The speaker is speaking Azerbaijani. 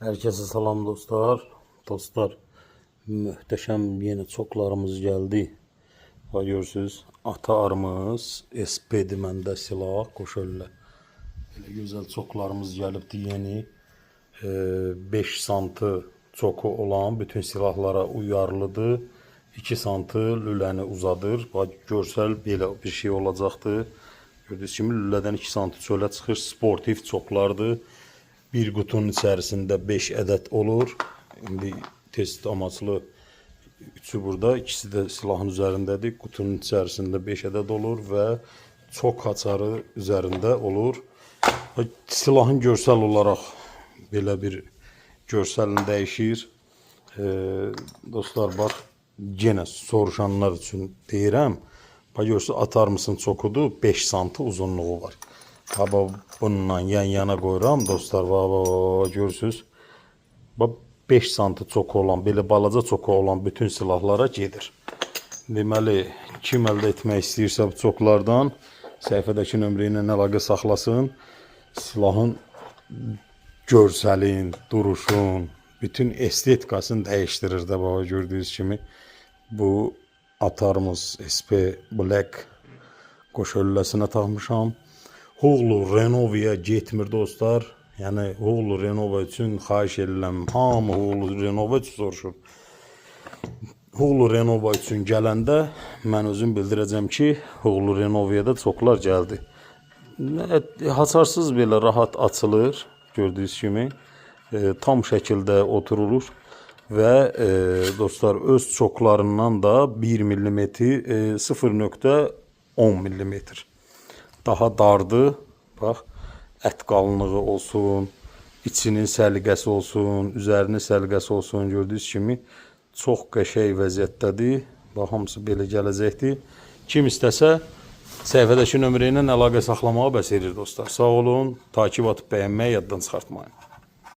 Herkese selam dostlar. Dostlar, muhteşem yeni çoklarımız geldi. Ve görürsünüz, atarımız SP dimende silah koşulla. Böyle güzel çoklarımız gelipti yeni. 5 santı çoku olan bütün silahlara uyarlıdır. 2 santı lüləni uzadır. Görsel belə bir şey olacaktı. Gördüğünüz kimi lülədən 2 santı çölə çıxır. Sportiv çoklardır. Bir kutunun içerisinde 5 adet olur. Şimdi test amaçlı üçü burada, ikisi de silahın üzerindedir. Kutunun içerisinde 5 adet olur ve çok hasarı üzerinde olur. Silahın görsel olarak belə bir görselini dəyişir. Dostlar, bak, yenə soruşanlar üçün deyirəm. Görürsünüz, atar mısın çokudur, 5 santı uzunluğu var. Baba, bununla yan yana qoyuram dostlar. Baba, görürsünüz. 5 santı çoku olan, belə balaca çoku olan bütün silahlara gedir. Deməli, kim əldə etmək istəyirsə bu çoklardan səhifədəki nömrə ilə əlaqə saxlasın. Silahın görsəlin, duruşun, bütün estetikasını dəyişdirir də. Baba, gördüyünüz kimi bu atarımız SP Black qoşölləsinə taxmışam. Huğlu Renova'ya getmir dostlar. Yani Huğlu Renova için xahiş edirəm. Hamı Huğlu Renova için soruşur. Huğlu Renova için gələndə mən özüm bildirəcəm ki, Huğlu Renova'ya da çoklar gəldi. Hasarsız belə rahat açılır. Gördüyünüz kimi tam şəkildə oturulur. Ve dostlar, öz çoklarından da 1 mm 0.10 mm daha dardı. Bax, ət qalınlığı olsun, içinin səliqəsi olsun, üzərinin səliqəsi olsun. Gördüyünüz kimi çox qəşəng vəziyyətdədir. Bax, hamısı belə gələcəkdir. Kim istəsə səhifədəki nömrə ilə əlaqə saxlamağa bəs edir dostlar. Sağ olun, takip atıb bəyənməyi yaddan çıxartmayın.